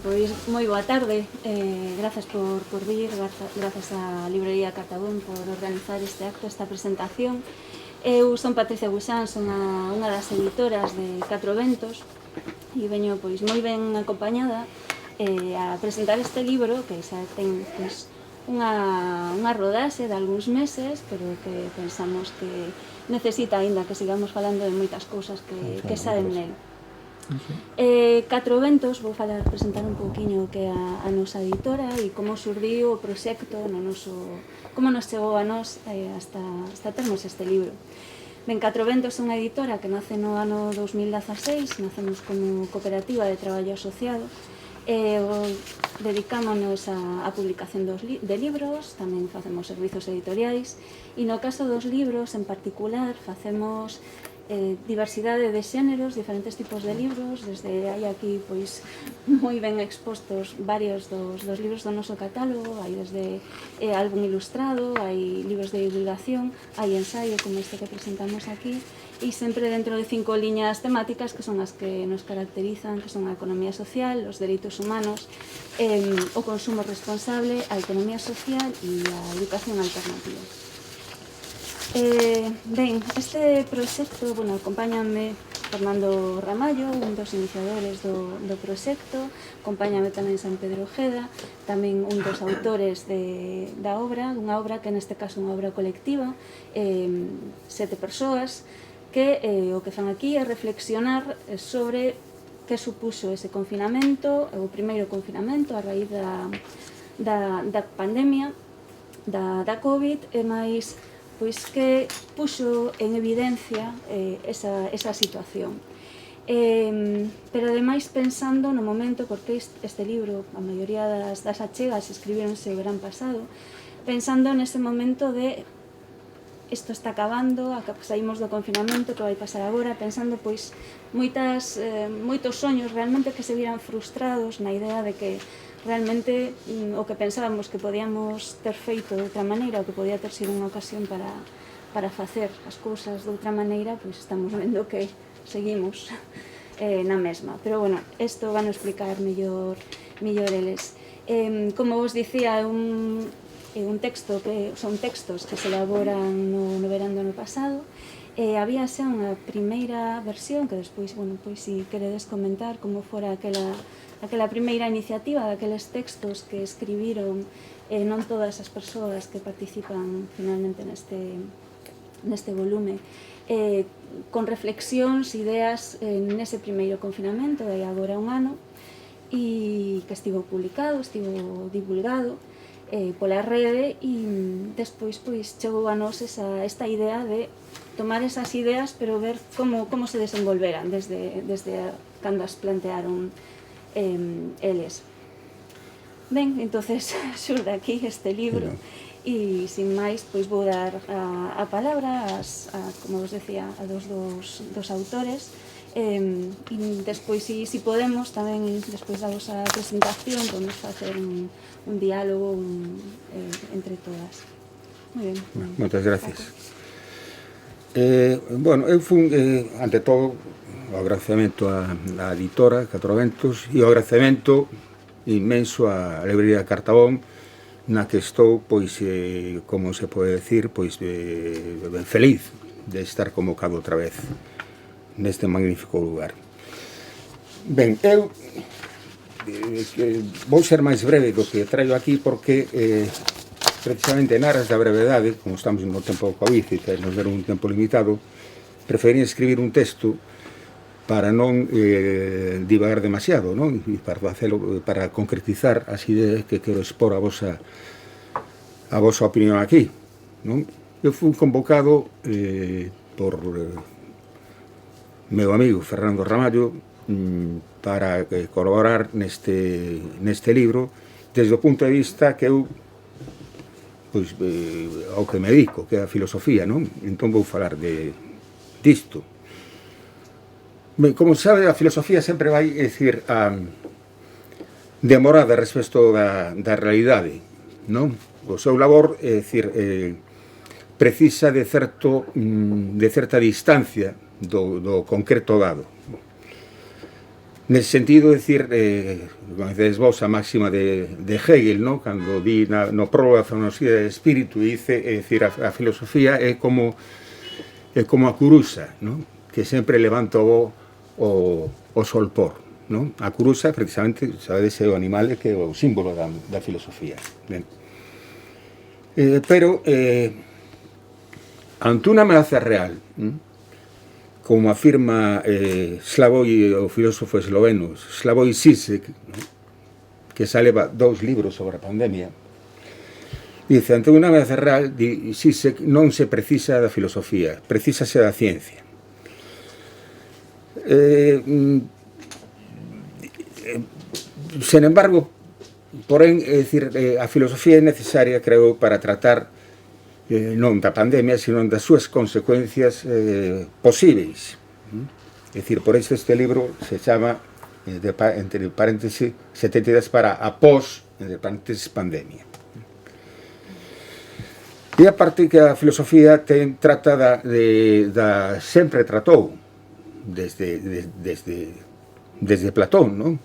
pois moi boa tarde, grazas por vir, grazas á Librería Cartabón por organizar este acto, esta presentación. Eu son Patricia Buxán, son unha das editoras de Catro Ventos e veño pois moi ben acompañada a presentar este libro que xa ten pois unha rodaxe de algúns meses, pero que pensamos que necesita aínda que sigamos falando de moitas cousas que saen nel. Catro Ventos, vou presentar un pouquiño o que é a nosa editora e como surdiu o proxecto como nos chegou a nós hasta termos este libro. Ben, Catro Ventos é unha editora que nace no ano 2016, nacemos como cooperativa de traballo asociado, dedicámonos á publicación de libros, tamén facemos servizos editoriais e no caso dos libros en particular facemos diversidade de xéneros, diferentes tipos de libros, desde hai aquí pois moi ben expostos varios dos libros do noso catálogo, hai desde álbum ilustrado, hai libros de divulgación, hai ensaio como este que presentamos aquí, e sempre dentro de 5 liñas temáticas que son as que nos caracterizan, que son a economía social, os dereitos humanos, o consumo responsable, a economía social e a educación alternativa. Ben, este proxecto, acompáñame Fernando Ramallo, un dos iniciadores do proxecto, acompáñame tamén San Pedro Ojeda, tamén un dos autores da obra, dunha obra que neste caso é unha obra colectiva, 7 persoas, que o que fan aquí é reflexionar sobre que supuxo ese confinamento, o primeiro confinamento a raíz da pandemia, da COVID, e máis pois que puxo en evidencia esa situación. Pero ademais pensando no momento, porque este libro, a maioría das achegas escribironse o verán pasado, pensando nese momento de isto está acabando, saímos do confinamento, que vai pasar agora, pensando pois moitos soños realmente que se viran frustrados na idea de que realmente o que pensábamos que podíamos ter feito de outra maneira, o que podía ter sido unha ocasión para facer as cousas de outra maneira, pois estamos vendo que seguimos na mesma. Pero, isto van a explicar mellor eles. Como vos dicía, é un texto que son textos que se elaboran no verán do ano pasado. Había xa unha primeira versión que despois, pois se queredes comentar como fora aquela primeira iniciativa daqueles textos que escribiron non todas as persoas que participan finalmente neste volume, con reflexións, ideas nese primeiro confinamento de agora un ano, e que estivo publicado, estivo divulgado pola rede, e despois pois chegou a nós esta idea de tomar esas ideas pero ver como se desenvolveran desde cando as plantearon eles. Ben, entonces xurde aquí este libro e sin máis pois vou dar a palabra como vos decía, a dos autores, e despois se podemos tamén despois da vosa presentación podemos facer un diálogo entre todas. Moi ben. Moitas gracias. Eu fui, ante todo, o agradecemento á editora Catro Ventos e o agradecemento inmenso á Librería Cartabón, na que estou, pois, como se pode decir, pois, ben feliz de estar convocado outra vez neste magnífico lugar. Ben, eu vou ser máis breve do que traio aquí porque precisamente en aras da brevedade, como estamos no tempo do COVID e nos ver un tempo limitado, preferí escribir un texto para non divagar demasiado, non? E para concretizar as ideas que quero expor a vosa opinión aquí, non? Eu fui convocado por meu amigo Fernando Ramallo para colaborar neste libro desde o punto de vista que eu pois ao que me dedico, que é a filosofía, non? Entón vou falar disto. Ben, como sabe, a filosofía sempre vai decir demorada respecto da realidade, non? O seu labor é dicir precisa de certa distancia do concreto dado. Nesse sentido, decir, conocedes vos a máxima de Hegel, no? Cando di no prólogo da filosofía do espírito, dice, decir, a filosofía é como a curusa, no? Que sempre levanta o solpor, no? A curusa, precisamente, sabedes, é o animal que é o símbolo da filosofía. Ben. Pero, ante unha ameaza real, como afirma Slavoj, o filósofo esloveno, Slavoj Žižek, que xa leva 2 libros sobre a pandemia, dice, ante unha ameaza real, Žižek, non se precisa da filosofía, precisase da ciencia. Sen embargo, porén, é dicir, a filosofía é necesaria, creo, para tratar non da pandemia, sino das súas consecuencias posíveis. É dicir, por isto este libro se chama, entre paréntesis, 70 días para a pós, entre paréntesis, pandemia. E a parte que a filosofía trata sempre tratou, desde Platón, non?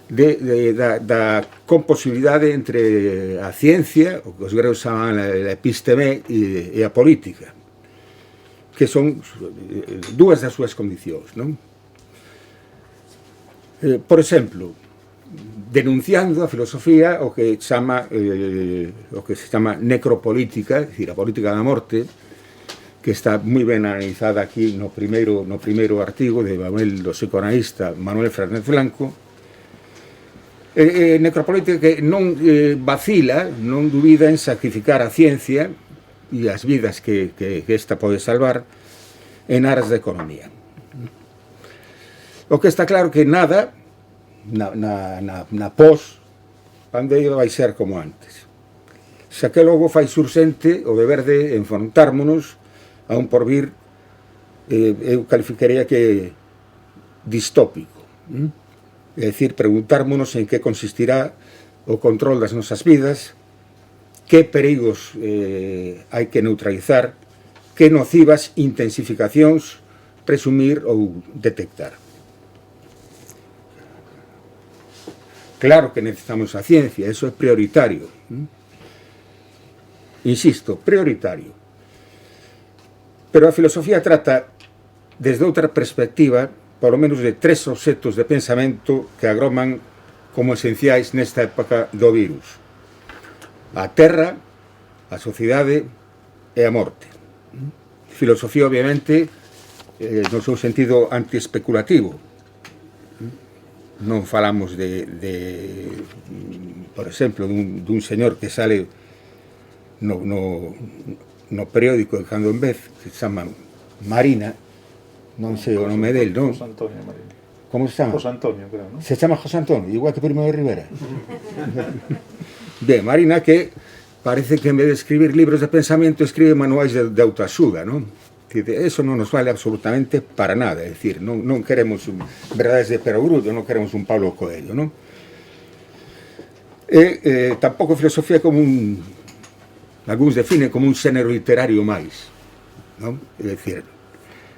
Da composibilidade entre a ciencia, o que os gregos chaman a episteme, e a política, que son dúas das súas condicións, non? Por exemplo, denunciando a filosofía o que se chama necropolítica, é dicir, a política da morte, que está moi ben analizada aquí no primeiro artigo de do psicoanalista Manuel Fernández Blanco. Necropolítica que non vacila, non dubida en sacrificar a ciencia e as vidas que esta pode salvar en aras da economía. O que está claro que nada na pós-pandemia vai ser como antes. Xa que logo fai urxente o deber de enfrontármonos a un porvir, eu calificaría que distópico. É dicir, preguntármonos en que consistirá o control das nosas vidas, que perigos hai que neutralizar, que nocivas intensificacións presumir ou detectar. Claro que necesitamos a ciencia, eso é prioritario. Insisto, prioritario. Pero a filosofía trata, desde outra perspectiva, polo menos de 3 obxectos de pensamento que agroman como esenciais nesta época do virus: a terra, a sociedade e a morte. Filosofía, obviamente, no seu sentido antiespeculativo. Non falamos por exemplo, dun señor que sale no periódico de cando en vez, que se chama Marina, non sei o nome del, non? José Antonio Marina. Como se chama? José Antonio, creo, non? Se chama José Antonio, igual que Primo de Rivera. Ben, Marina, que parece que en vez de escribir libros de pensamento escribe manuais de autoaxuda, non? Eso non nos vale absolutamente para nada, é dicir, non queremos verdades de perogrullo, non queremos un Pablo Coelho, non? E tampouco filosofía como algúns definen como un xénero literario máis, non? É dicir,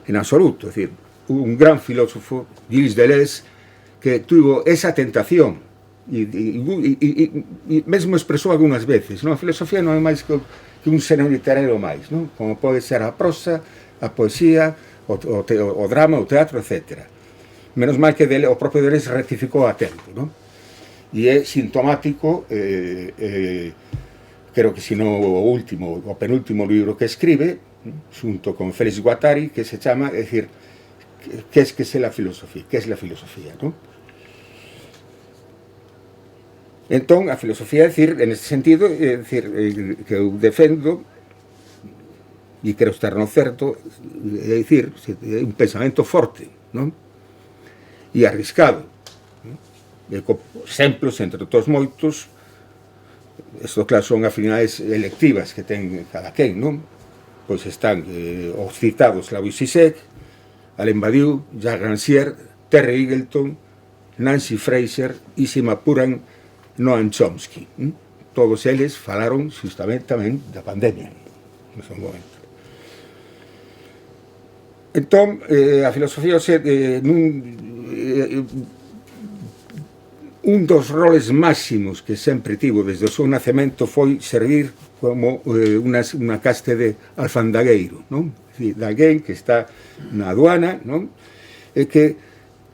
en absoluto, es decir, un gran filósofo, Gilles Deleuze, que tuvo esa tentación e mesmo expresou algunhas veces, non? A filosofía non é máis que un xénero literario máis, non? Como pode ser a prosa, a poesía, o drama, o teatro, etc. Menos mal que o propio Deleuze rectificou a tempo, non? E é sintomático, creo que sino o penúltimo libro que escribe, xunto con Félix Guattari, que se chama, é dicir, que é la filosofía, que é la filosofía, non? Entón, a filosofía, é dicir, en ese sentido, é dicir, que eu defendo, e quero estar no certo, é dicir, é un pensamento forte, non? E arriscado, non? E con exemplos, entre todos moitos, isto, claro, son afinidades electivas que ten cada quen, non? Pois están os citados Slavoj Žižek, Alain Badiou, Jacques Rancière, Terry Eagleton, Nancy Fraser e Simapuran Noam Chomsky. Todos eles falaron justamente tamén da pandemia nese momento. Entón, a filosofía un dos roles máximos que sempre tivo desde o seu nacemento foi servir como unha caste de alfandagueiro, non? De alguén que está na aduana, non? E que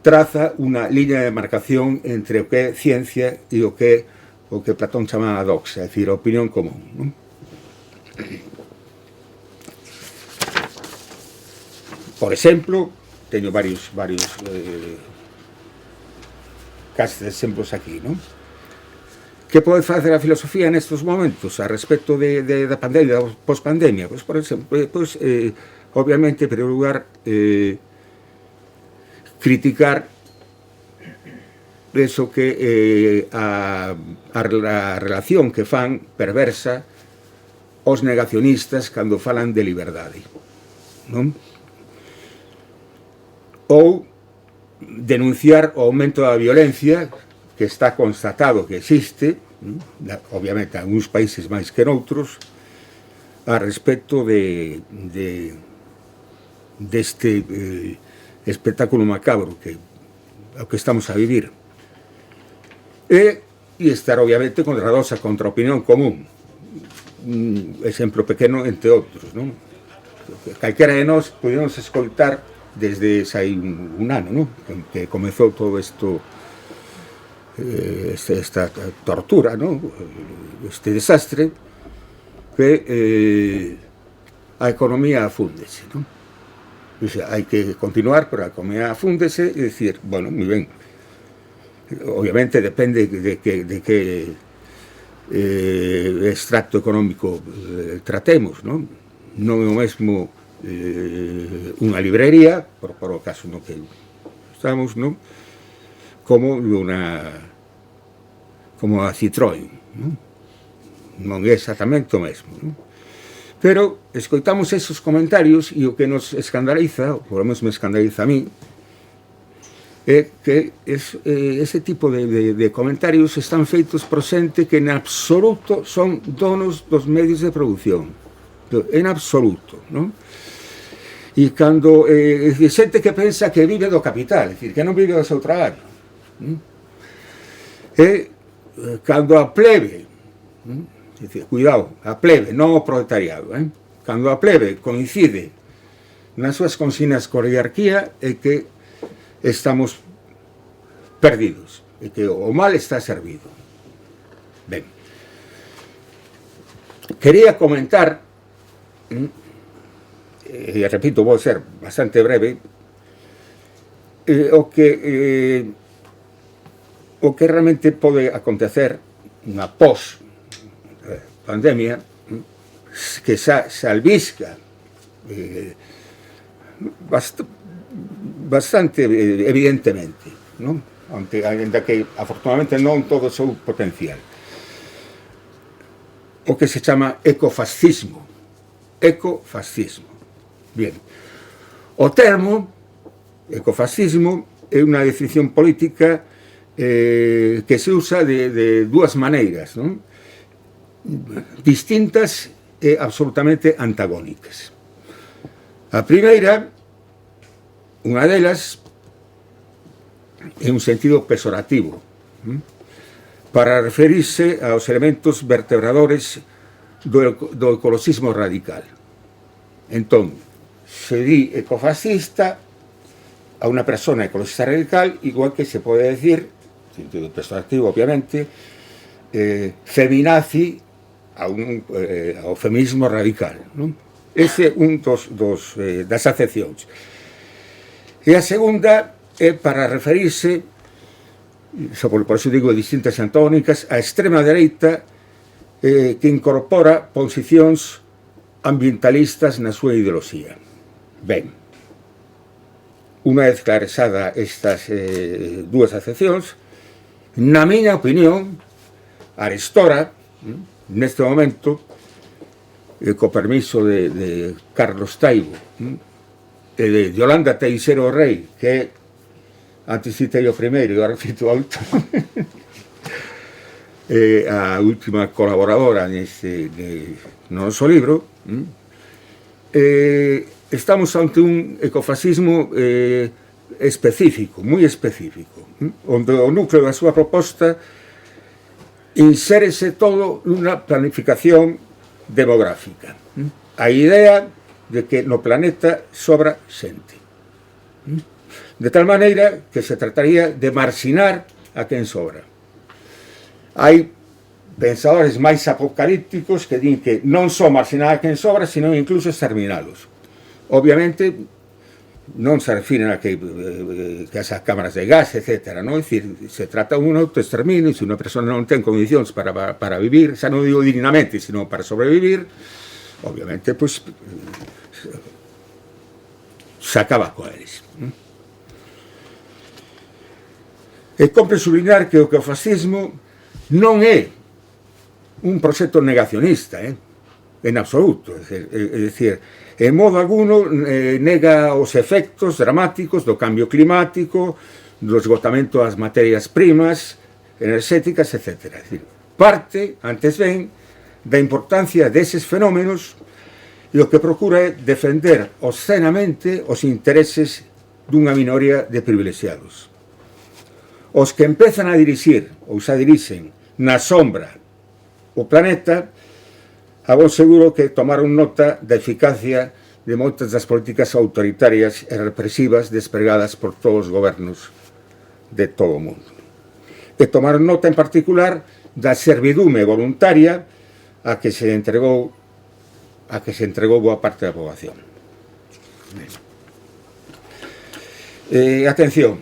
traza unha liña de marcación entre o que é ciencia e o que Platón chama a doxa, é dicir, a opinión común, non? Por exemplo, teño varios casos de exemplos aquí, non? Que pode facer a filosofía nestes momentos a respecto da pandemia, da pospandemia? Pois, por exemplo, obviamente, en primeiro lugar, criticar eso que a relación que fan perversa os negacionistas cando falan de liberdade, non? Ou denunciar o aumento da violencia que está constatado que existe, obviamente en algúns países máis que noutros, a respecto deste espectáculo macabro que estamos a vivir. E estar obviamente contra a contra a opinión común, un exemplo pequeno entre outros, non? Calquera de nós podemos escoitar desde hai un ano, non? Que comezou todo isto, esta tortura, non? Este desastre, que a economía afúndese, non? O sea, hai que continuar, pero a economía afúndese e dicir, bueno, moi ben, obviamente depende de que extracto económico tratemos, non? Non é o mesmo unha librería, por o caso no que estamos, non? Como a Citroën, non é exactamente o mesmo, non? Pero escoitamos esos comentarios e o que nos escandaliza, ou por lo menos me escandaliza a mí, é que ese tipo de comentarios están feitos por xente que en absoluto son donos dos medios de produción, en absoluto, non? E cando xente que pensa que vive do capital, é dicir, que non vive do seu traballo, e cando a plebe, é dicir, cuidado, a plebe, non o proletariado, cando a plebe coincide nas súas consignas coa oligarquía, é que estamos perdidos, e que o mal está servido. Ben, quería comentar, e repito, vou ser bastante breve, o que realmente pode acontecer na pós-pandemia, que se albisca bastante evidentemente, non? Ainda que afortunadamente non todo o seu potencial, o que se chama ecofascismo. Bien, o termo ecofascismo é unha definición política que se usa de dúas maneiras, non? Distintas e absolutamente antagónicas. A primeira, unha delas, en un sentido pesorativo, para referirse aos elementos vertebradores do ecologismo radical. Entón, se di ecofascista a unha persona ecologista radical, igual que se pode decir, en sentido pesorativo, obviamente, feminazi ao feminismo radical, non? Ese é un das acepcións. E a segunda é para referirse, por eso digo distintas antónicas, a extrema dereita que incorpora posicións ambientalistas na súa ideoloxía. Ben, unha vez claresada estas dúas acepcións, na miña opinión, arestora, neste momento, co permiso de Carlos Taibo, e de Yolanda Teixeira Rey, que antes citei o primeiro e agora cito o outro, a última colaboradora no noso libro, estamos ante un ecofascismo específico, moi específico, onde o núcleo da súa proposta insérese todo nunha planificación demográfica. A idea de que no planeta sobra xente. De tal maneira que se trataría de marxinar a quen sobra. Hai pensadores máis apocalípticos que din que non só marxinar a quen sobra, sino incluso exterminalos. Obviamente, non se refiren a que as cámaras de gas, etc. Non? É dicir, se trata de un autoexterminio, se unha persona non ten condicións para vivir, xa non digo dignamente, sino para sobrevivir, obviamente, pois, se acaba con eles. E compre subliñar que o fascismo non é un proxecto negacionista, en absoluto. É dicir, en modo alguno nega os efectos dramáticos do cambio climático, do esgotamento das materias primas, enerxéticas, etc. É dicir, parte, antes ben, da importancia deses fenómenos e o que procura é defender obscenamente os intereses dunha minoría de privilexiados. Os que empezan a dirixir, ou xa dirixen, na sombra o planeta, a bon seguro que tomaron nota da eficacia de moitas das políticas autoritarias e represivas despregadas por todos os gobernos de todo o mundo. E tomaron nota en particular da servidume voluntaria a que se entregou boa parte da poboación. Atención,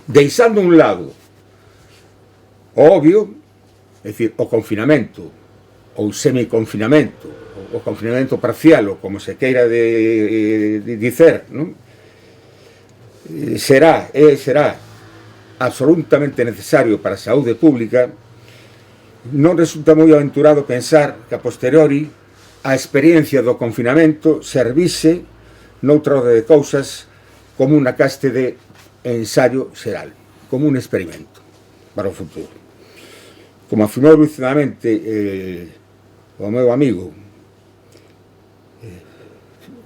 deixando un lado o obvio, é dicir, o confinamento ou semiconfinamento, o confinamento parcial, ou como se queira dicer, non? será absolutamente necesario para a saúde pública. Non resulta moi aventurado pensar que a posteriori a experiencia do confinamento servise noutra orde de cousas como unha caste de ensayo xeral, como un experimento para o futuro. Como afirmou lucidamente o meu amigo,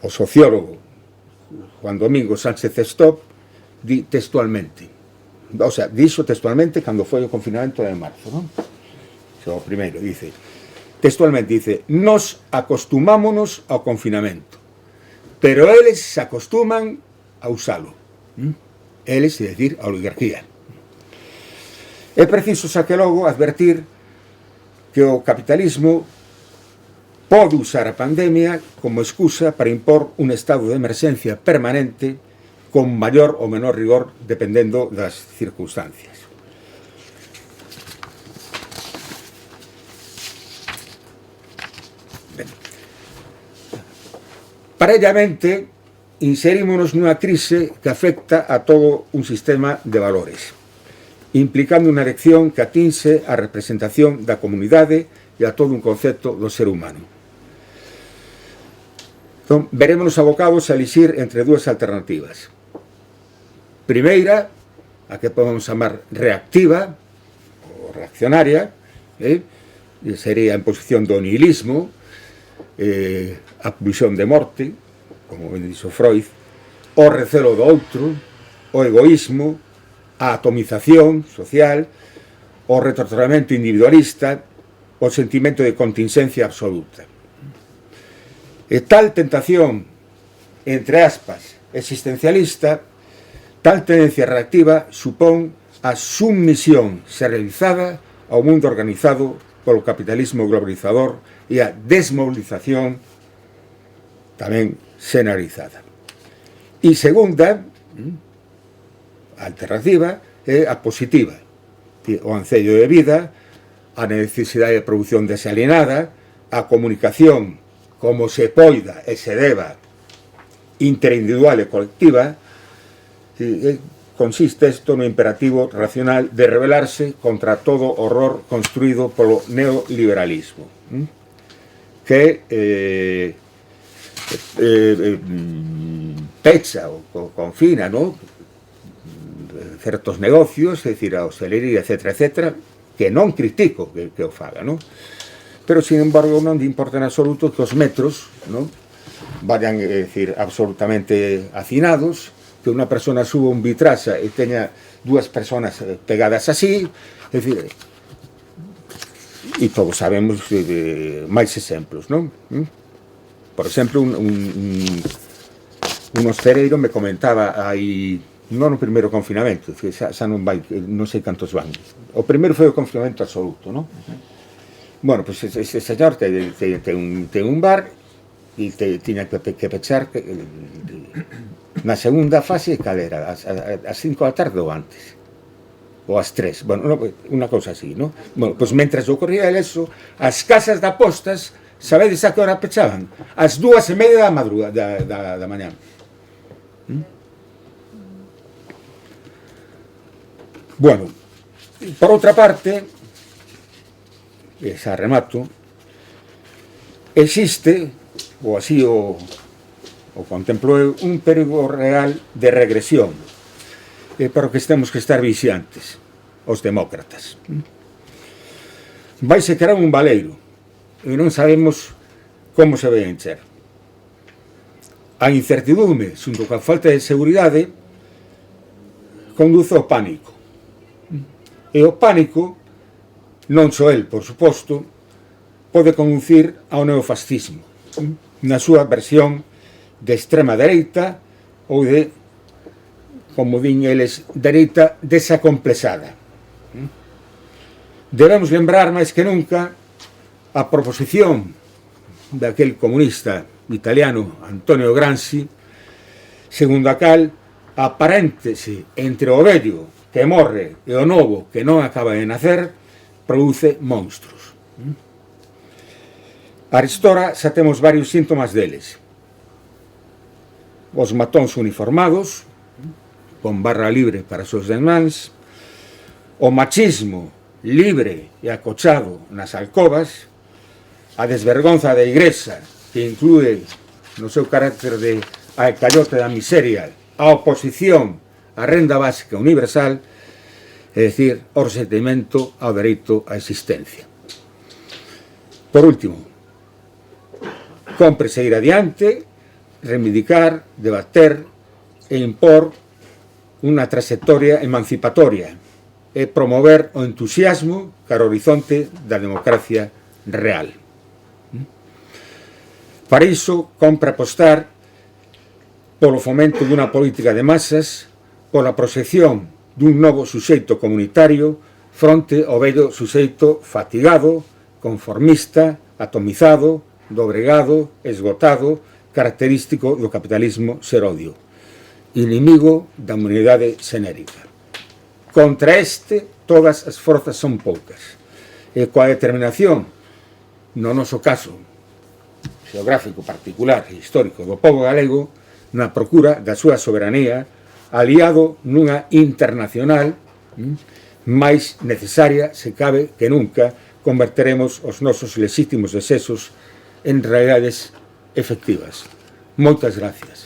o sociólogo Juan Domingo Sánchez Stop, di textualmente, o sea, dixo textualmente cando foi o confinamento de marzo, non? O primeiro, dice, textualmente dice, nos acostumámonos ao confinamento, pero eles se acostuman a usalo. Eles, é dicir, a oligarquía. É preciso, xa que logo, advertir que o capitalismo pode usar a pandemia como excusa para impor un estado de emerxencia permanente con maior ou menor rigor dependendo das circunstancias. Ben. Parellamente, inserímonos nunha crise que afecta a todo un sistema de valores, implicando unha elección que atinse a representación da comunidade e a todo un concepto do ser humano. Entón, verémonos abocados a elixir entre dúas alternativas. Primeira, a que podemos chamar reactiva ou reaccionaria, sería en posición do nihilismo, a pulsión de morte, como ben dixo Freud, o recelo do outro, o egoísmo, a atomización social, o retrotratamento individualista, o sentimento de contingencia absoluta. E tal tentación, entre aspas, existencialista, tal tendencia reactiva supón a submisión xeralizada ao mundo organizado polo capitalismo globalizador e a desmovilización tamén xeneralizada. E segunda alternativa é a positiva, o ancello de vida, a necesidade de produción desalienada, a comunicación como se poida e se deba interindividual e colectiva. Consiste isto no imperativo racional de rebelarse contra todo horror construído polo neoliberalismo, que pecha ou confina, ¿no?, certos negocios, é dicir, a hostelería, etc., que non critico que o faga, ¿no?, pero, sin embargo, non importa en absoluto que os metros, ¿no?, vayan, é dicir, absolutamente hacinados, que unha persona suba un vitraxa e teña dúas personas pegadas así, é dicir, e todos sabemos de máis exemplos, non? Por exemplo, un hosteleiro me comentaba aí, non no primeiro confinamento, xa non vai, non sei cantos van. O primeiro foi o confinamento absoluto, non? Bueno, pois ese señor ten un bar e tiña que pechar na segunda fase, cal era? As 5 da tarde ou antes? Ou as 3, bueno, unha cousa así, non? Bueno, pois mentras ocorría eso, as casas de apostas, sabedes a que hora pechaban? As 2:30 da madrugada da mañá. Bueno, por outra parte, e xa remato, existe, ou así o contemplo eu, un perigo real de regresión, para o que temos que estar vixiantes, os demócratas. Vaise crear un baleiro, e non sabemos como se vai encher. A incertidume, xunto coa falta de seguridade, conduce ao pánico. E o pánico, non só el, por suposto, pode conducir ao neofascismo, na súa versión de extrema dereita ou de, como din eles, dereita desacomplexada. Debemos lembrar máis que nunca a proposición daquel comunista italiano Antonio Gramsci, segundo a cal a paréntese entre o vello que morre e o novo que non acaba de nacer produce monstruos. Arestora xa temos varios síntomas deles. Os matóns uniformados, con barra libre para os seus demais, o machismo libre e acochado nas alcobas, a desvergonza da Igrexa, que inclúe no seu carácter de alcayote da miseria a oposición á renda básica universal, é dicir, o resentimento ao dereito á existencia. Por último, cómpre seguir adiante, reivindicar, debater e impor unha trayectoria emancipatoria e promover o entusiasmo cara ao horizonte da democracia real. Para iso, compre apostar polo fomento dunha política de masas, pola proxección dun novo suxeito comunitario fronte ao vello suxeito fatigado, conformista, atomizado, dobregado, esgotado, característico do capitalismo serodio, inimigo da humanidade xenérica. Contra este, todas as forzas son poucas, e coa determinación, no noso caso xeográfico particular e histórico do pobo galego, na procura da súa soberanía, aliado nunha internacional máis necesaria, se cabe, que nunca, converteremos os nosos lexítimos desexos en realidades efectivas. Moitas gracias.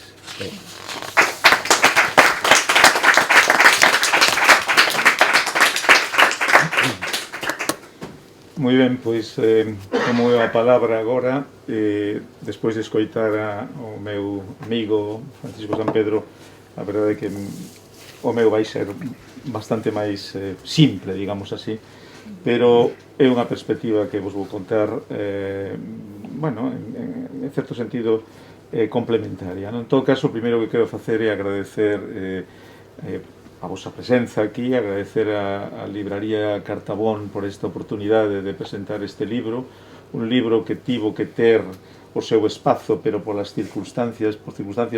Moi ben, pois tomo a palabra agora, despois de escoitar o meu amigo Francisco San Pedro. A verdade é que o meu vai ser bastante máis simple, digamos así, pero é unha perspectiva que vos vou contar, bueno, en certo sentido complementaria. En todo caso, o primeiro que quero facer é agradecer a vosa presenza aquí, agradecer a Libraría Cartabón por esta oportunidade de presentar este libro, un libro que tivo que ter o seu espazo, pero por circunstancias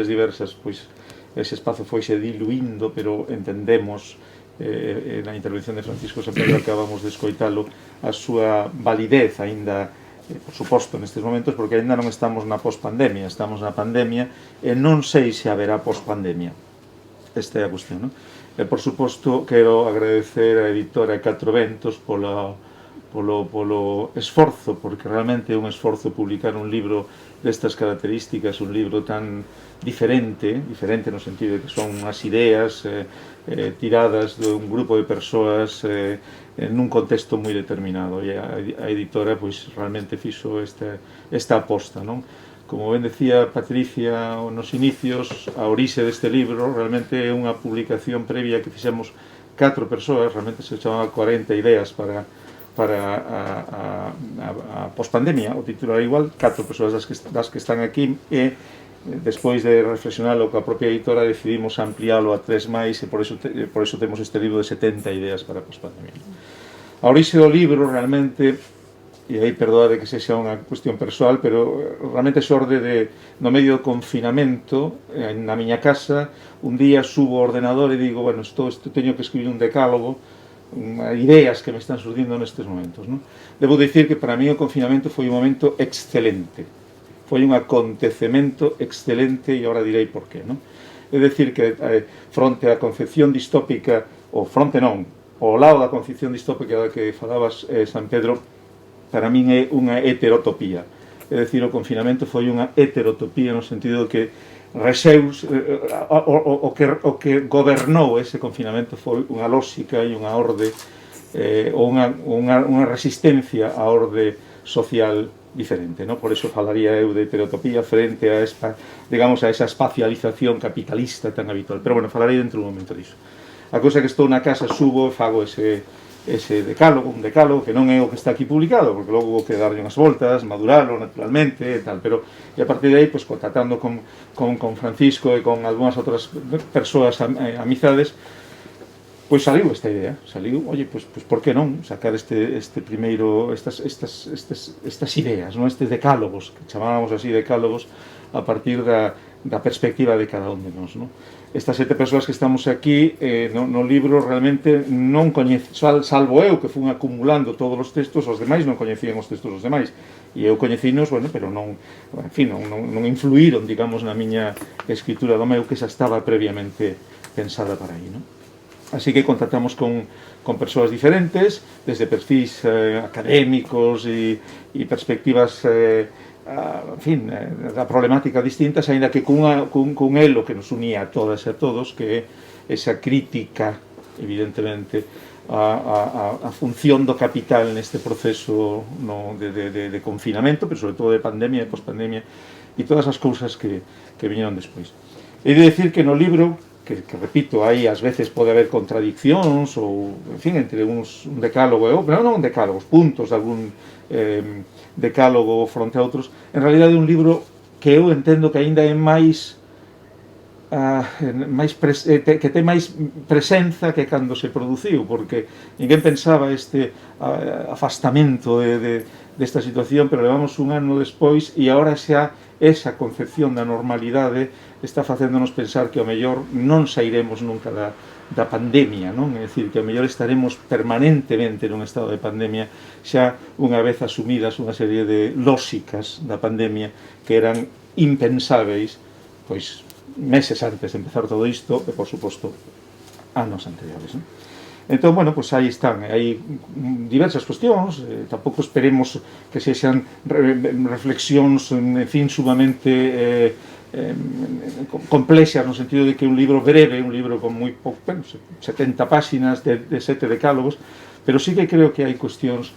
diversas, pois ese espazo foise diluindo, pero entendemos na intervención de Francisco San Pedro, acabamos de escoitalo, a súa validez aínda, por suposto, nestes momentos, porque aínda non estamos na pospandemia, estamos na pandemia, e non sei se haberá pospandemia. Esta é a cuestión, non? E, por suposto, quero agradecer a editora Catro Ventos polo esforzo, porque realmente é un esforzo publicar un libro destas características, un libro tan diferente no sentido de que son unhas ideas tiradas de un grupo de persoas nun contexto moi determinado, e a editora pois realmente fixo esta aposta, non? como ben decía Patricia nos inicios, a orixe deste libro realmente é unha publicación previa que fixemos 4 persoas, realmente se chamaba 40 ideas para a pospandemia, o título era igual, 4 persoas das que están aquí, e despois de reflexionalo coa propia editora decidimos ampliálo a 3 máis, e por iso temos este libro de 70 ideas para a pospandemia. A orixe do libro realmente, e aí perdoade que sexa unha cuestión persoal, pero realmente xorde no medio do confinamento, na miña casa, un día subo ao ordenador e digo, bueno, teño que escribir un decálogo, ideas que me están surdindo nestes momentos, non? Debo dicir que para mí o confinamento foi un momento excelente, foi un acontecemento excelente, e agora direi por qué, non? É dicir que fronte á concepción distópica, ou fronte non, ao lado da concepción distópica da que falabas, San Pedro, para min é unha heterotopía. É dicir, o confinamento foi unha heterotopía no sentido que Reseus, o que gobernou ese confinamento foi unha lógica e unha orde, ou unha resistencia á orde social diferente, non? Por iso falaría eu de heterotopía frente a esa espacialización capitalista tan habitual. Pero bueno, falarei dentro dun momento disso. A cousa que estou na casa, subo e fago ese decálogo, un decálogo que non é o que está aquí publicado, porque logo vou que darlle unhas voltas, maduralo naturalmente e tal, pero e a partir de aí, pues, contactando con Francisco e con algunhas outras persoas, amizades, pois saliu esta idea, oye, pues por que non sacar estas ideas, non? Estes decálogos, que chamábamos así decálogos, a partir da perspectiva de cada un de nós, non? Estas 7 persoas que estamos aquí no libro realmente non coñecen, salvo eu que fun acumulando todos os textos, os demais non coñecían os textos dos demais, e eu coñecinos, bueno, pero non influíron, digamos, na miña escritura do meu, que xa estaba previamente pensada para aí, non? Así que contactamos con persoas diferentes, desde perfis académicos e perspectivas en fin, da problemática distintas, aínda que cun elo que nos unía a todas e a todos, que é esa crítica, evidentemente, a función do capital neste proceso de confinamento, pero sobre todo de pandemia e pospandemia, e todas as cousas que viñeron despois. He de decir que no libro, que repito, aí ás veces pode haber contradiccións, ou, en fin, entre un decálogo e outro, non decálogos, puntos de algún decálogo fronte a outros, en realidade é un libro que eu entendo que aínda é que ten máis presenza que cando se produciu, porque ninguén pensaba este afastamento desta situación, pero levamos un ano despois e agora xa esa concepción da normalidade está facéndonos pensar que ao mellor non sairemos nunca da pandemia, non? É dicir, que ao mellor estaremos permanentemente nun estado de pandemia, xa unha vez asumidas unha serie de lóxicas da pandemia que eran impensáveis, pois, meses antes de empezar todo isto, e, por suposto, anos anteriores, non? Entón, bueno, pois aí están, hai diversas cuestións, tampouco esperemos que sexan reflexións, en fin, sumamente complexas, no sentido de que un libro breve, un libro con moi pouco, 70 páxinas de 7 decálogos, pero sí que creo que hai cuestións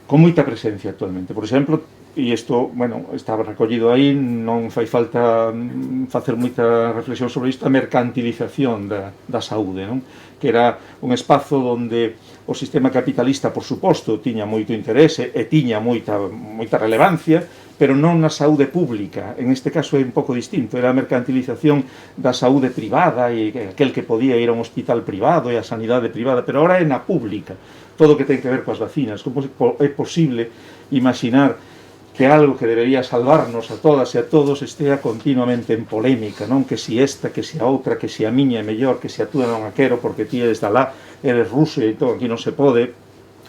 con moita presencia actualmente. Por exemplo, e isto, bueno, estaba recollido aí, non fai falta facer moita reflexión sobre isto, a mercantilización da saúde, non? Que era un espazo onde o sistema capitalista, por suposto, tiña moito interese e tiña moita relevancia, pero non na saúde pública. En este caso é un pouco distinto, era a mercantilización da saúde privada e aquel que podía ir a un hospital privado e a sanidade privada, pero agora é na pública, todo o que ten que ver coas vacinas. Como é posible imaginar que algo que debería salvarnos a todas e a todos estea continuamente en polémica, non? Que si esta, que si a outra, que si a miña é mellor, que si a túa non a quero porque ti eres da lá, eres ruso e entón aquí non se pode,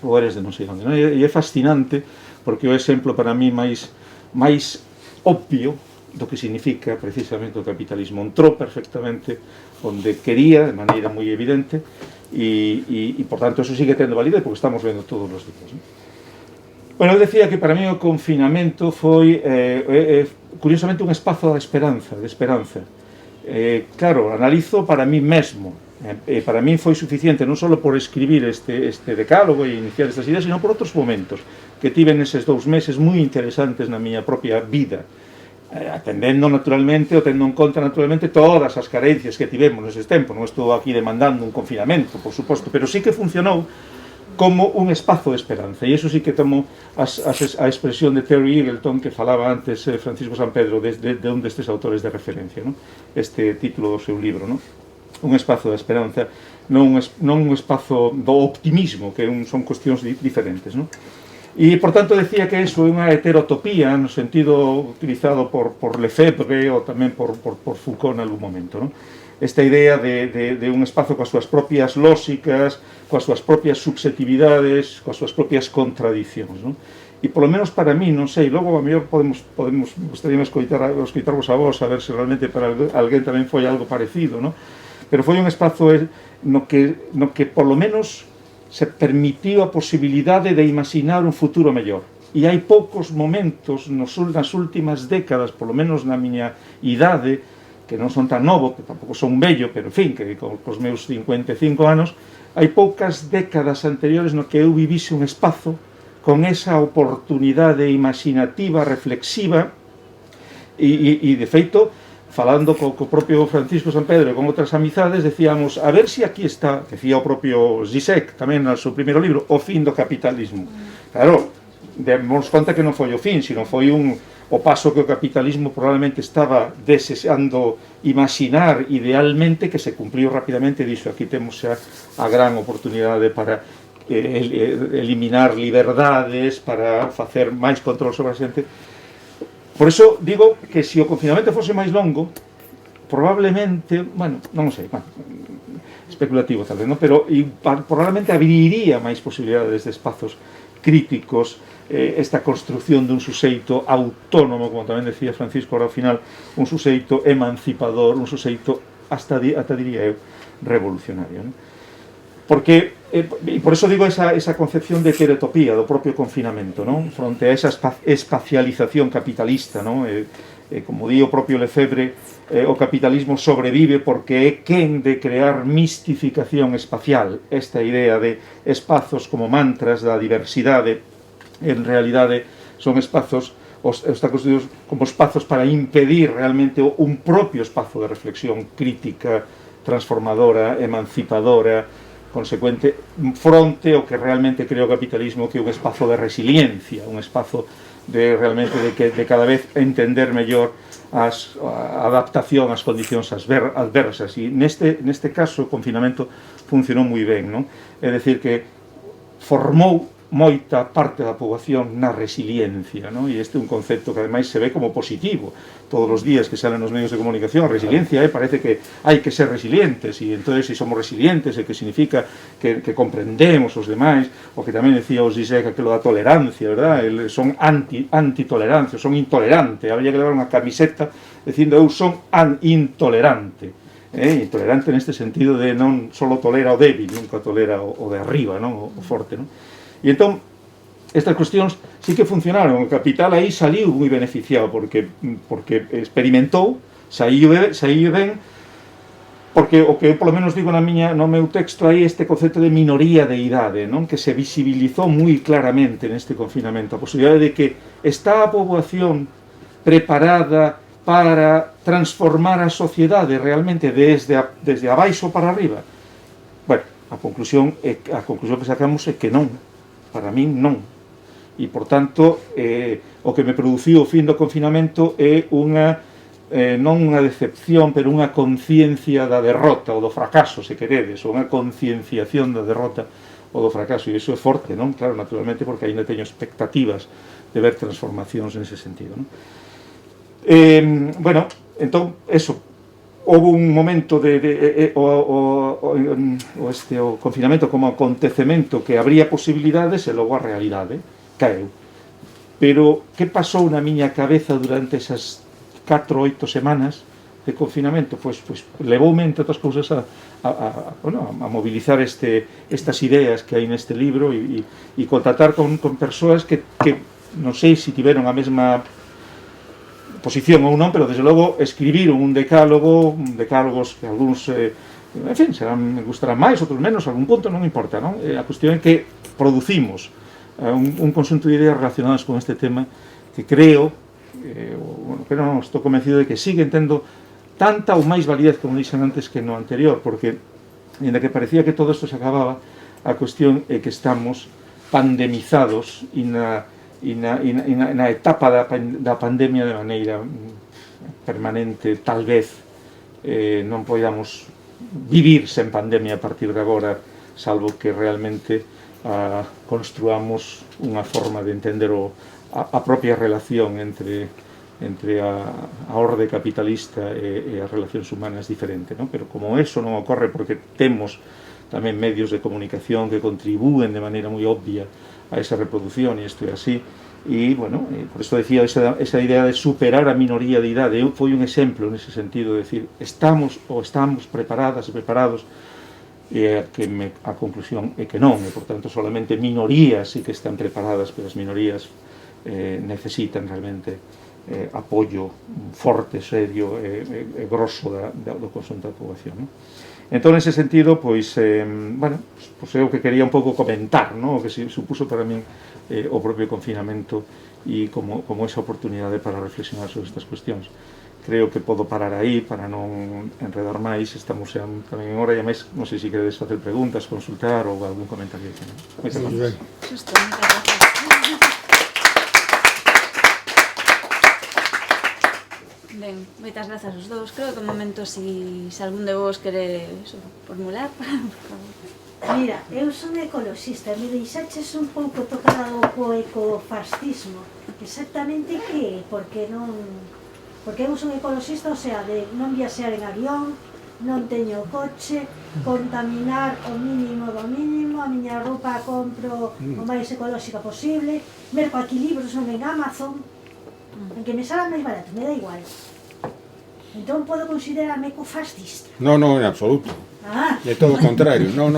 ou eres de non sei onde, non? E é fascinante porque o exemplo para mí máis obvio do que significa precisamente o capitalismo entrou perfectamente onde quería, de maneira moi evidente, e por tanto eso sigue tendo validez porque estamos vendo todos os días, non? Bueno, eu decía que para mí o confinamento foi, curiosamente, un espazo de esperanza. Claro, analizo para mí mesmo. Para mí foi suficiente non só por escribir este decálogo e iniciar estas ideas, sino por outros momentos que tive neses 2 meses moi interesantes na miña propia vida. atendendo naturalmente ou tendo en conta naturalmente todas as carencias que tivemos neses tempos. Non estou aquí demandando un confinamento, por suposto, pero sí que funcionou como un espazo de esperanza, e iso sí que tomo a expresión de Terry Eagleton que falaba antes Francisco Sampedro de un destes autores de referencia, ¿no? Este título do seu libro, ¿no? Un espazo de esperanza, non un espazo do optimismo, que son cuestións diferentes, ¿no? E, por tanto, decía que iso é unha heterotopía no sentido utilizado por Lefebvre ou tamén por Foucault en algún momento, ¿no? Esta idea de un espazo coas súas propias lóxicas, coas súas propias subjetividades, coas súas propias contradicións, non? E polo menos para mí, non sei, logo a mellor gustaríame escoitarvos a vos, a ver se realmente para alguén tamén foi algo parecido, non? Pero foi un espazo no que polo menos se permitiu a posibilidade de imaginar un futuro mellor. E hai poucos momentos nas últimas décadas, polo menos na miña idade, que non son tan novo, que tampouco son vello, pero en fin, que cos meus 55 anos, hai poucas décadas anteriores no que eu vivise un espazo con esa oportunidade imaginativa, reflexiva, e de feito, falando co propio Francisco Sampedro e con outras amizades, decíamos, a ver se aquí está, decía o propio Zizek, tamén no seu primeiro libro, o fin do capitalismo. Claro, demos conta que non foi o fin, sino foi o paso que o capitalismo probablemente estaba desexando imaginar idealmente, que se cumpliu rapidamente. Dixo, aquí temos xa a gran oportunidade para eliminar liberdades, para facer máis control sobre a xente. Por iso digo que se o confinamento fose máis longo, probablemente, bueno, non sei, especulativo tal vez, ¿no? Pero probablemente abriría máis posibilidades de espazos críticos, esta construción dun suxeito autónomo, como tamén decía Francisco ao final, un suxeito emancipador, un suxeito, hasta diría eu, revolucionario, ¿no? Porque, e por eso digo esa concepción de heterotopía do propio confinamento, ¿no? Fronte a esa espacialización capitalista, ¿no? Como di o propio Lefebvre, o capitalismo sobrevive porque é quen de crear mistificación espacial, esta idea de espazos como mantras da diversidade. En realidade son espazos, está constituídos como espazos para impedir realmente un propio espazo de reflexión crítica, transformadora, emancipadora, consecuente, fronte ao que realmente crea o capitalismo, que é un espazo de resiliencia, un espazo de realmente de cada vez entender mellor a adaptación ás condicións adversas. E neste caso o confinamento funcionou moi ben, non? É dicir que formou moita parte da poboación na resiliencia, non? E este é un concepto que ademais se ve como positivo todos os días que salen nos medios de comunicación. A resiliencia parece que hai que ser resilientes, e entón se somos resilientes é que significa que comprendemos os demais, o que tamén decía o Zizek aquilo da tolerancia, verdad? Son antitolerancia, son intolerante. Habría que levar unha camiseta dicindo eu son intolerante. Intolerante neste sentido de non solo tolera o débil, nunca tolera o de arriba, non? O forte, non? E entón, estas cuestións sí que funcionaron. O capital aí saliu moi beneficiado porque experimentou, saiu ben, porque o que eu polo menos digo no meu texto aí, este concepto de minoría de idade, non? Que se visibilizou moi claramente neste confinamento, a posibilidade de que está a poboación preparada para transformar a sociedade realmente desde abaixo para arriba. Bueno, a conclusión que sacamos é que non. Para min non. E, por tanto, o que me produciu o fin do confinamento é non unha decepción, pero unha conciencia da derrota ou do fracaso, se queredes, ou unha concienciación da derrota ou do fracaso. E iso é forte, non? Claro, naturalmente, porque ainda teño expectativas de ver transformacións nese sentido, non? Bueno, entón, eso, houve un momento o confinamento como acontecemento que abría posibilidades e logo a realidade caeu. Pero que pasou na miña cabeza durante esas 4 ou 8 semanas de confinamento? Pois levoume, entre outras cousas, a mobilizar estas ideas que hai neste libro e contactar con persoas que non sei se tiveron a mesma posición ou non, pero desde logo escribiron un decálogos que algúns, en fin, me gustarán máis, outros menos, algún punto, non importa, non? A cuestión é que producimos un conxunto de ideas relacionadas con este tema que creo pero non, estou convencido de que siguen tendo tanta ou máis validez, como dixen antes, que no anterior, porque, ainda que parecía que todo isto se acababa, a cuestión é que estamos pandemizados e na etapa da pandemia de maneira permanente. Tal vez non podamos vivir sen pandemia a partir de agora, salvo que realmente construamos unha forma de entender a propia relación entre a orde capitalista e as relacións humanas diferente, non? Pero como eso non ocorre porque temos tamén medios de comunicación que contribúen de maneira moi obvia a esa reproducción, e isto é así, e, bueno, por isto decía esa idea de superar a minoría de idade. Foi un exemplo nese sentido, de decir, estamos preparadas e preparados, e a conclusión é que non, e, por tanto, solamente minorías sí que están preparadas, pero as minorías necesitan realmente apoio forte, serio e grosso do conxunto da poboación, non? Entón, nese sentido, pois, bueno, pois é o que quería un pouco comentar, non? O que supuso para min o propio confinamento e como esa oportunidade para reflexionar sobre estas cuestións. Creo que podo parar aí para non enredar máis. Estamos tamén en hora, e a máis, non sei se queredes facer preguntas, consultar ou algún comentario. Moitas gracias. Justo, moitas gracias. Ben, moitas grazas aos dous. Creo que un momento, se algún de vos quere formular, por favor. Mira, eu son ecoloxista, me deixaches un pouco tocada co ecofascismo. Exactamente que? Porque eu son ecoloxista, o sea, de non viaxear en avión, non teño coche, contaminar o mínimo do mínimo, a miña roupa compro o máis ecolóxica posible, merco aquí libros non en Amazon, en que me sala máis barato, me da igual. Entón podo considerarme ecofascista. No, en absoluto. É todo o contrario. No.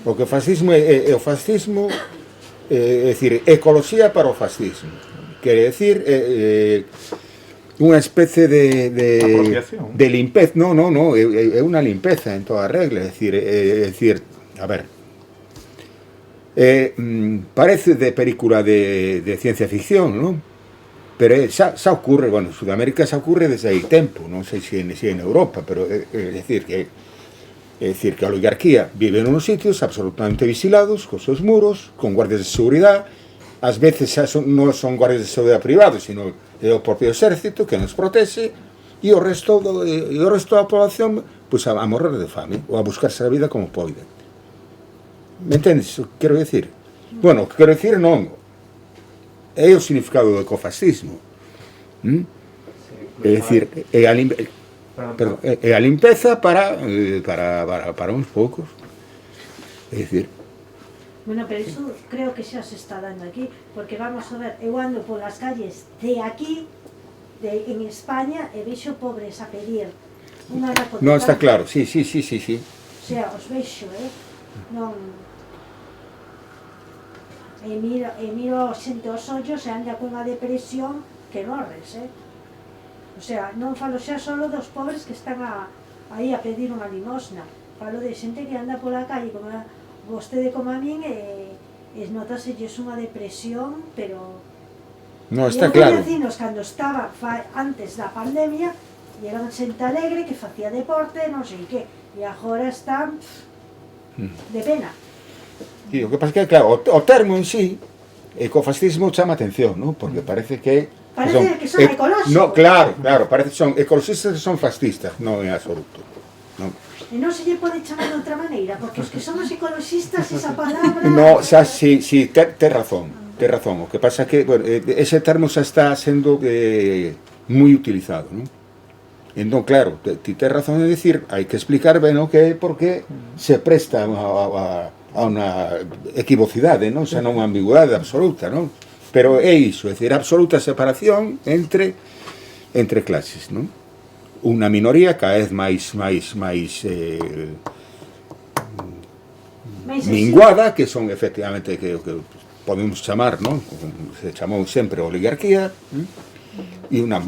O que o fascismo é o fascismo, é dicir, ecoloxía para o fascismo. Quere dicir unha especie de limpeza. No, é unha limpeza en toda regla. É dicir, a ver, parece de película de ciencia ficción, non? Pero xa ocurre, bueno, en Sudamérica xa ocurre desde hai tempo, non sei se en Europa, pero é dicir que a oligarquía vive en unos sitios absolutamente vigilados, cos seus muros, con guardias de seguridade. Ás veces xa non son guardias de seguridade privados, sino é o propio exército que nos protexe, e o resto da población pois a morrer de fame ou a buscarse a vida como poida. Me entendes o que quero dicir? Bueno, o que quero dicir non é o significado do ecofascismo. É dicir, é a limpeza para uns poucos. É dicir, Bueno, pero iso creo que xa se está dando aquí, porque vamos a ver, eu ando polas calles de aquí, en España, e vexo pobres a pedir unha raco de non, está pan. claro, sí. O sea, os vexo, non... E miro xente aos ollos e anda cunha depresión que morres, O sea, non falo xa solo dos pobres que están aí a pedir unha limosna, falo de xente que anda pola calle como vostede como a min, e notaselles unha depresión, pero... No, está claro. Eu vecinos cando estaba antes da pandemia, e eran xente alegre que facía deporte, non sei que, e agora están de pena. E o que pasa que, claro, o termo en sí, ecofascismo, chama atención, non? Porque parece que... Parece que son ecolóxicos. No, claro, parece que son ecoloxistas e son fascistas, non en absoluto. Non. E non se lle pode chamar de outra maneira, porque os que somos ecoloxistas, esa palabra... No, xa, sí, ten razón. O que pasa que, bueno, ese termo xa está sendo moi utilizado, non? Entón, claro, ti ten razón de dicir, hai que explicar ben o que é, porque se presta a unha equivocidade, non? Xa non unha ambigüidade absoluta, non? Pero é iso, é dicir, absoluta separación entre clases, non? Unha minoría cada vez máis minguada, que son efectivamente que podemos chamar, non? Se chamou sempre oligarquía, e unha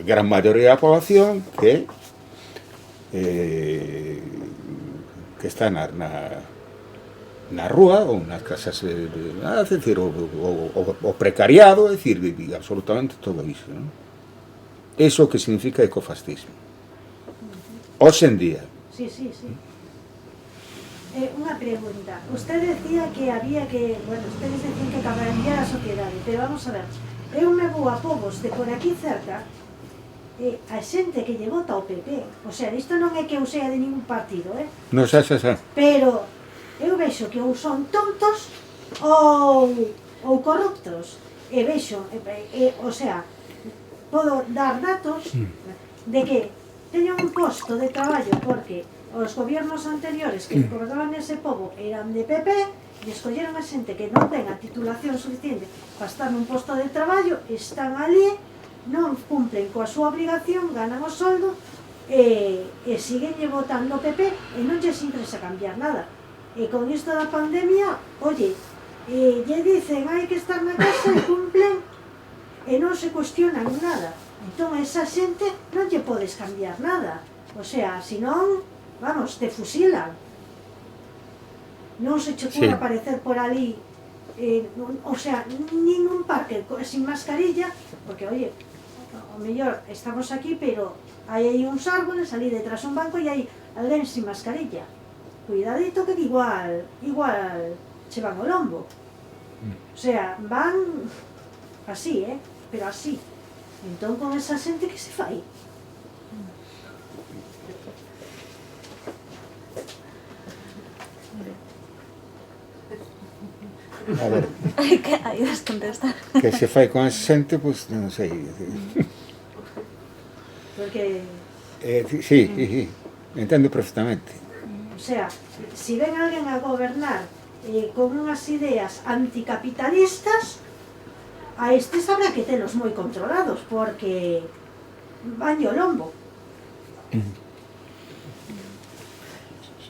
gran maioría da población que está na rúa ou nas casas, decir, o precariado, é dicir, absolutamente todo iso, non? Eso que significa ecofascismo. Hoxe en día. Sí. Unha pregunta. Usted decía que había que... Bueno, ustedes decían que cambiar a sociedade, pero vamos a ver. Eu me vou a povos de por aquí cerca a xente que lle vota ao PP. O sea, isto non é que eu sea de ningún partido, No, xa. pero eu vexo que ou son tontos ou corruptos. E vexo, o sea, podo dar datos de que teño un posto de traballo porque os gobiernos anteriores que gobernaban ese pobo eran de PP e escolleron a xente que non ten a titulación suficiente para estar nun posto de traballo, están ali, non cumplen coa súa obrigación, ganan o soldo e siguen votando PP e non lles interesa cambiar nada. E con isto da pandemia, oye, lle dicen hai que estar na casa e cumplen e non se cuestionan nada. Entón a esa xente non lle podes cambiar nada. O sea, senón, vamos, te fusilan. Non se che pode aparecer por ali, o sea, nin un parque sin mascarilla, porque, oye, o mellor estamos aquí, pero hai aí uns árboles, ali detrás un banco e hai alguén sin mascarilla. Cuidadito que igual che van o lombo. O sea, van así, pero así. Entón, con esa xente que se fai? A ver, Aí vas contestar. que se fai con esa xente, pois, non sei. Porque, Sí, entendo perfectamente. o sea, si ven alguén a gobernar con unhas ideas anticapitalistas, a estes habrá que telos moi controlados, porque van o lombo.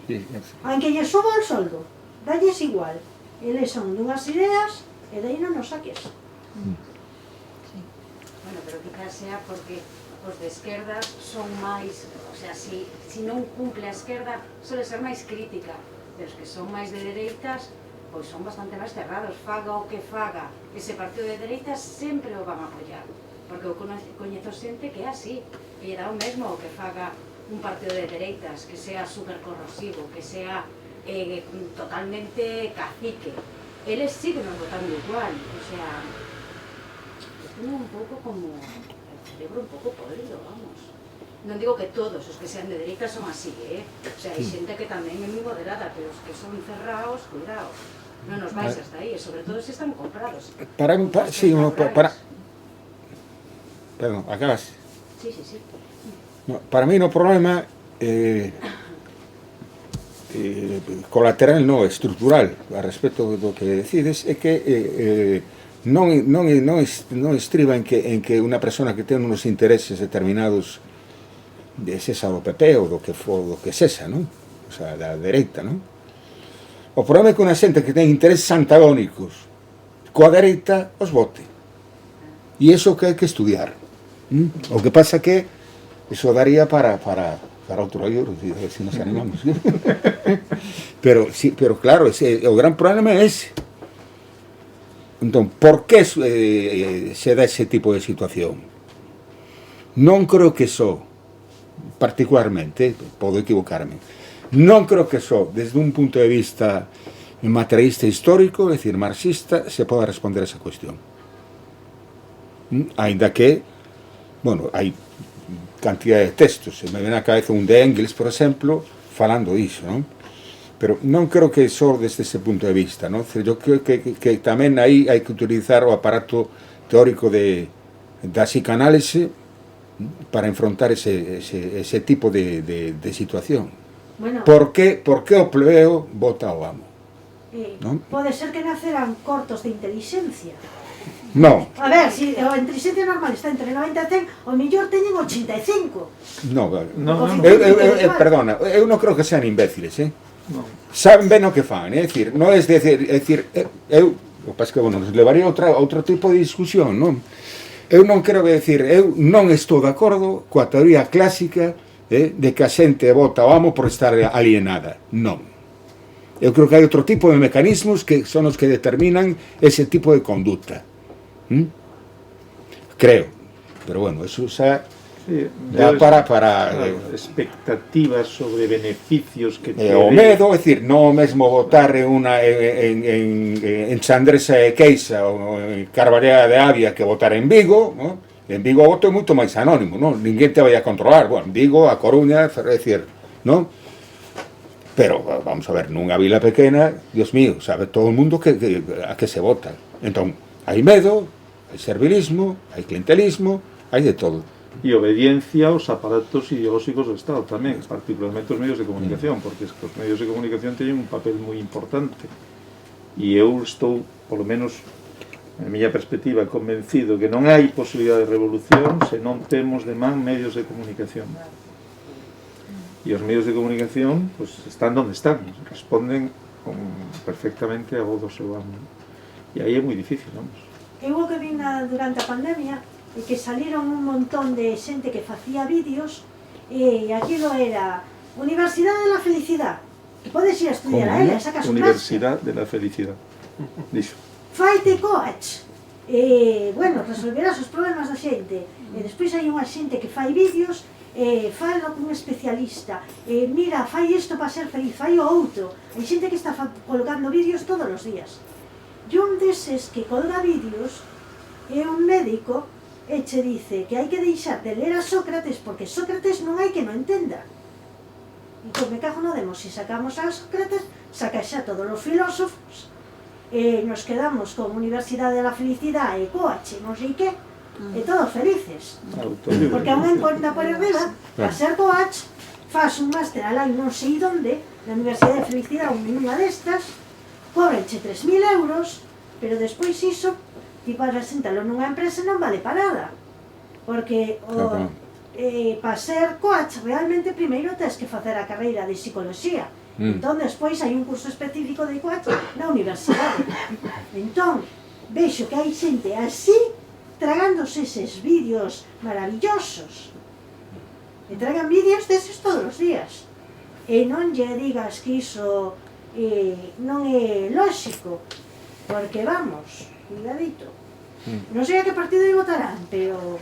Sí, Aunque lle suba o soldo, dalles igual. Eles son dunhas ideas e de aí non nos saques. Bueno, pero quizás sea porque os de esquerdas son máis, o sea, si non cumple a esquerda, suele ser máis crítica, pero os que son máis de dereitas, pois son bastante máis cerrados, faga o que faga ese partido de dereitas sempre o van a apoiar, porque eu coñezo xente que é así, que lle dá o mesmo o que faga un partido de dereitas, que sea super corrosivo, que sea totalmente cacique, eles siguen votando igual, o sea, tengo un pouco como el cerebro un pouco podrido, vamos. Non digo que todos os que sean de dereita son así, o sea, hai xente que tamén é moi moderada, pero os que son cerrados, cuidado, non nos vais hasta aí, e sobre todo se están comprados. Perdón, acabas. Sí. No, para mí no problema colateral, no, estrutural a respecto do que decides é que non estriba en que unha persona que ten unos intereses determinados de sesa do PP ou do que sesa, non? O sea, da dereita, non? O problema é que unha xente que ten intereses antagónicos coa dereita os vote. E iso que hai que estudiar. O que pasa que iso daría para outro libro, se nos animamos. pero claro, o gran problema é ese. Entón, por que se dá ese tipo de situación? Non creo que só, particularmente, podo equivocarme, non creo que só, desde un punto de vista materialista histórico, é dicir, marxista, se poda responder a esa cuestión. Ainda que, bueno, hai cantidad de textos, se me ven a cabeza un de Engels, por exemplo, falando diso, non? Pero non creo que só desde ese punto de vista, non? Eu creo que tamén aí hai que utilizar o aparato teórico da psicanálise para enfrontar ese tipo de situación. Bueno, Por que o plebeo vota ao amo? ¿No? Pode ser que naceran cortos de inteligencia. Non. A ver, si a inteligencia normal está entre 90 e 100, o mellor teñen 85. Perdona, eu non creo que sean imbéciles, No. saben ben o que fan, é dicir, non é dicir, eu, o que pasa que, bueno, nos levaría a outro tipo de discusión, non? Eu non quero decir, eu non estou de acordo coa teoría clásica de que a xente vota ao amo por estar alienada, non. Eu creo que hai outro tipo de mecanismos que son os que determinan ese tipo de conducta. Creo. pero bueno, eso xa Sí, dá para claro, expectativas sobre beneficios que o medo, é dicir, non o mesmo votar en Chandresa e Queixa ou en Carballeira de Avia que votar en Vigo, ¿no? En Vigo o voto é moito máis anónimo, non? Ninguén te vai a controlar. Bueno, en Vigo, a Coruña, é dicir, non? Pero, vamos a ver, nunha vila pequena, Dios mío, sabe todo o mundo a que se vota. Entón, hai medo, hai servilismo, hai clientelismo, hai de todo. E obediencia aos aparatos ideolóxicos do Estado tamén, particularmente os medios de comunicación, porque os medios de comunicación teñen un papel moi importante. E eu estou, polo menos, na miña perspectiva, convencido que non hai posibilidade de revolución se non temos de man medios de comunicación. E os medios de comunicación pues, están onde están, responden perfectamente a voz do seu amo. E aí é moi difícil, vamos. Eu o que vin durante a pandemia e que saliron un montón de xente que facía vídeos e aquilo era Universidade de la Felicidad. Podes ir a estudiar a ela, sacas un Universidade de la Felicidad. Dixo. Faite coach. Bueno, resolverás os problemas da xente. E despois hai unha xente que fai vídeos falo con un especialista, mira, fai isto para ser feliz, fai o outro. Hai xente que está colgando vídeos todos os días. E un deses que colga vídeos é un médico e che dice que hai que deixar de ler a Sócrates porque Sócrates non hai que non entenda. E con me cago no demos, se sacamos a Sócrates, saca xa todos os filósofos e nos quedamos con Universidade de la Felicidad e coach, non sei que, e todos felices. Porque a unha enconta por arriba, a ser coach, faz un máster alá non sei onde, na Universidade de Felicidade ou nunha destas, cobrenche 3.000 euros, pero despois iso, ti para sentalo nunha empresa non vale para nada. Porque para ser coach realmente primeiro tens que facer a carreira de psicología. Entón despois hai un curso específico de coach na universidade. Entón, vexo que hai xente así tragándose eses vídeos maravillosos. E tragan vídeos deses todos os días. E non lle digas que iso non é lóxico, porque vamos, cuidadito. Non sei a que partido lle votarán, pero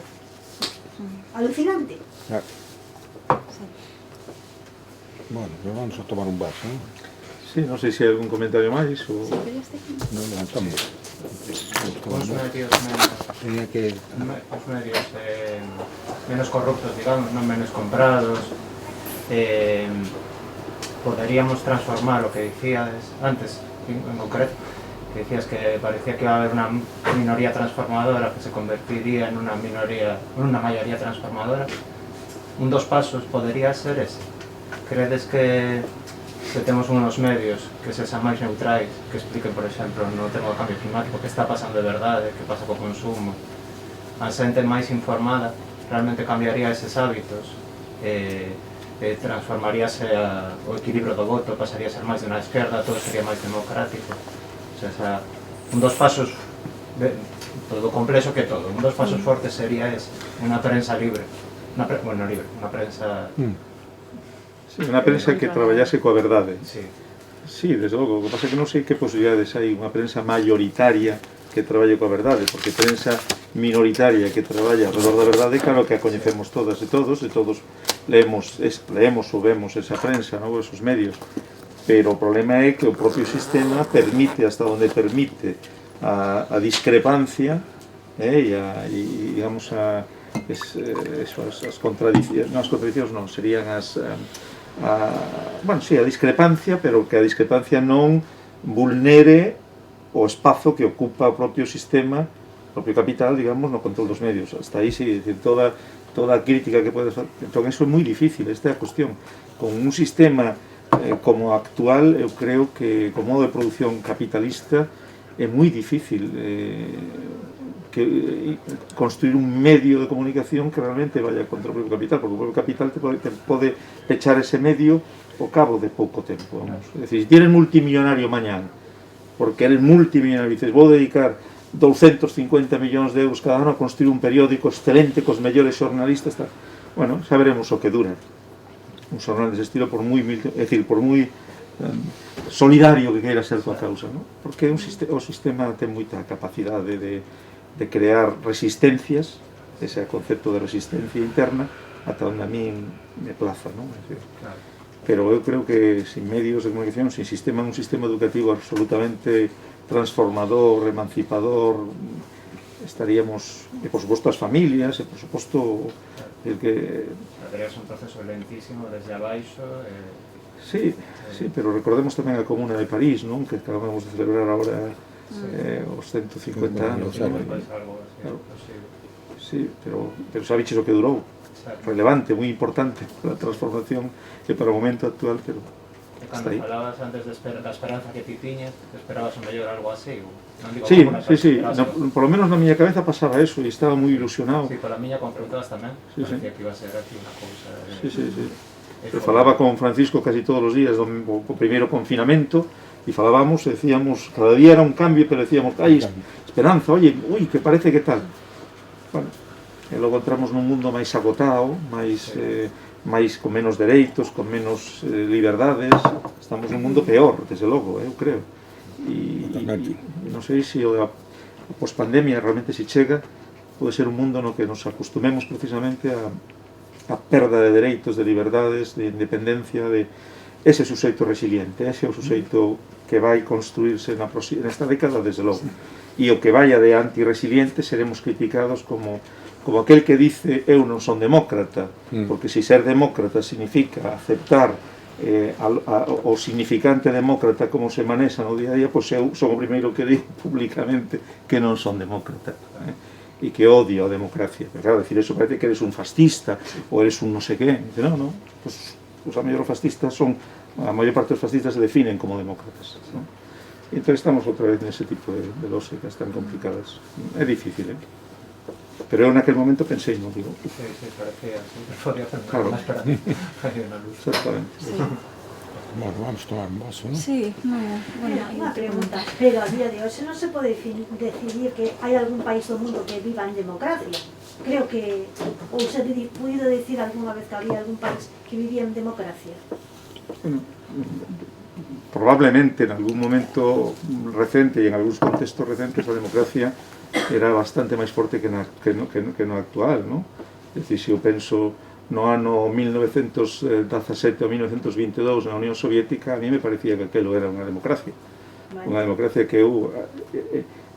alucinante. Bueno, vamos a tomar un vaso, ¿no? Sí, non sei se hai algún comentario máis ou... Non levantamos. Os medios menos corruptos, digamos, non menos comprados. Poderíamos transformar o que dicías antes, en concreto, que decías que parecía que iba a haber una minoría transformadora que se convertiría en una mayoría transformadora. Un dos pasos podría ser ese. Credes que temos unos medios que se sean máis neutrais, que expliquen, por exemplo, no tema do cambio climático, que está pasando de verdade, que pasa co consumo, a xente máis informada realmente cambiaría eses hábitos, transformaríase o equilibrio do voto, pasaría a ser máis de unha esquerda, todo sería máis democrático. O sea, un dos pasos, todo complexo que todo, un dos pasos fortes sería unha prensa libre, unha prensa... Sí, unha prensa que traballase coa verdade. Sí, desde logo, o que pasa é que non sei que posibilidades hai unha prensa mayoritaria que traballe coa verdade, porque prensa minoritaria que traballa alrededor da verdade, claro que a coñecemos todas e todos leemos ou vemos esa prensa, non? Esos medios, pero o problema é que o propio sistema permite, hasta onde permite, a discrepancia e digamos as contradicións, non as contradicións non, serían a discrepancia, pero que a discrepancia non vulnere o espazo que ocupa o propio sistema, o propio capital, digamos, no control dos medios. Hasta aí, sí, toda a crítica que podes facer. Entón, eso é moi difícil, esta é a cuestión. Con un sistema como actual, eu creo que, con modo de produción capitalista, é moi difícil construir un medio de comunicación que realmente vaya contra o propio capital, porque o propio capital te pode pechar ese medio ao cabo de pouco tempo, vamos. É dicir, se eres multimillonario mañán, porque eres multimillonario e dices, vou dedicar 250 millóns de euros cada ano a construir un periódico excelente cos mellores xornalistas, tal. Bueno, xa veremos o que dura un xornal dese estilo, por moi solidario que queira ser tua causa, non? Porque o sistema ten moita capacidade de crear resistencias ese concepto de resistencia interna ata onde a min me plaza, non? Claro. Pero eu creo que sin medios de comunicación, sin sistema, un sistema educativo absolutamente transformador, emancipador, estaríamos, e por suposto as familias, e por suposto el que... Pero é un proceso lentísimo desde abaixo. Sí, sí, pero recordemos tamén a Comuna de París, non? Que acabamos de celebrar agora os 150 anos. Sí, pero sabiches o que durou. Relevante, moi importante para a transformación e para o momento actual, pero cando falabas antes da esperanza que ti tiñas, esperabas o mellor algo así? Sí, por lo menos na miña cabeza pasaba eso e estaba moi ilusionado. Sí, pola miña confrontabas tamén, parecía que iba a ser aquí unha cousa... Sí. Eu falaba con Francisco casi todos os días do primeiro confinamento e falábamos e decíamos, cada día era un cambio, pero decíamos, ai, esperanza, oye, ui, que parece que tal. Bueno, e logo entramos nun mundo máis agotado, máis con menos dereitos, con menos liberdades. Estamos nun mundo peor, desde logo, eu creo. E non sei se a pospandemia realmente se chega, pode ser un mundo no que nos acostumemos precisamente a perda de dereitos, de liberdades, de independencia, de ese suxeito resiliente, ese é o suxeito que vai construirse nesta década, desde logo. E o que vaya de antirresiliente seremos criticados como aquel que dice eu non son demócrata, porque se ser demócrata significa aceptar o significante demócrata como se manexa no día a día, pois eu son o primeiro que digo públicamente que non son demócrata e que odio a democracia. Pero claro, decir eso parece que eres un fascista ou eres un non sei que. Dice, non, pois a maior fascistas son, a maior parte dos fascistas se definen como demócratas, non? E entón estamos outra vez nese tipo de lógicas tan complicadas. É difícil, pero eu naquel momento pensei, non digo... Sí, parecía, sempre podía hacer máis para mí. Hai unha luz. Exactamente. Bueno, vamos a tomar un vaso, ¿no? Sí, bueno, Unha pregunta, pero a día de hoxe non se pode decidir que hai algún país do mundo que viva en democracia. Creo que, ou se ha podido decir algunha vez que había algún país que vivía en democracia. Bueno, probablemente en algún momento recente e en algúns contextos recentes a democracia era bastante máis forte que no actual, non? É dicir, se eu penso no ano 1917 ou 1922 na Unión Soviética, a mí me parecía que aquelo era unha democracia. Unha democracia que eu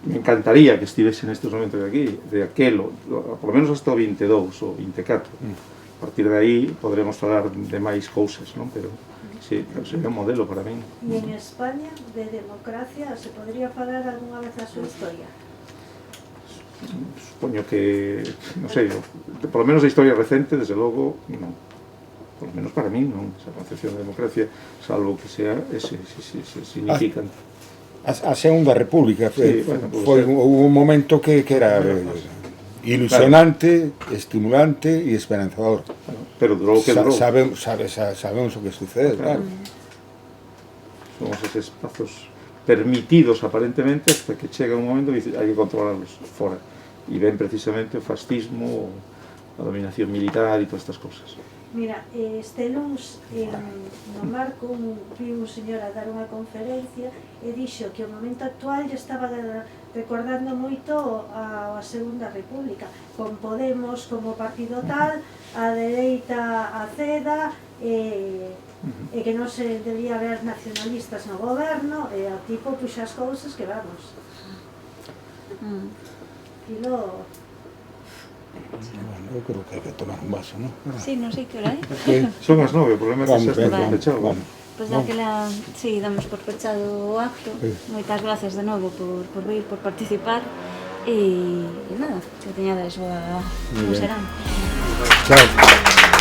me encantaría que estivese nestes momentos de aquí, de aquelo, por lo menos hasta o 22 ou 24. A partir de aí podremos falar de máis cousas, non? Pero sí, sería un modelo para min. E en España, de democracia, se podría falar algunha vez a súa historia? Supoño que, non sei, por lo menos a historia recente, desde logo, non. Por lo menos para mí, non. Esa concepción de democracia, salvo que sea ese significante. A Segunda República Sí, bueno, foi un momento que era ilusionante, estimulante e esperanzador. Pero durou que durou. Sabemos o que sucede, claro. Son esos espazos permitidos aparentemente hasta que chega un momento e dice hai que controlarlos fora. E ven precisamente o fascismo, a dominación militar e todas estas cosas. Mira, este luns no Marco vi un señor a dar unha conferencia e dixo que o momento actual lle estaba recordando moito a Segunda República, con Podemos como partido tal, a dereita a CEDA, e que non se debía haber nacionalistas no goberno, e a tipo puxa as cousas que vamos. E lo... Bueno, eu creo que hai que tomar un vaso, ¿no? Sí, non sei que hora Son as 9, o problema é que xa está pechado. Pois daquela, sí, damos por pechado o acto. Moitas gracias de novo por vir, por participar. E nada, que teñades boa serán. Chao.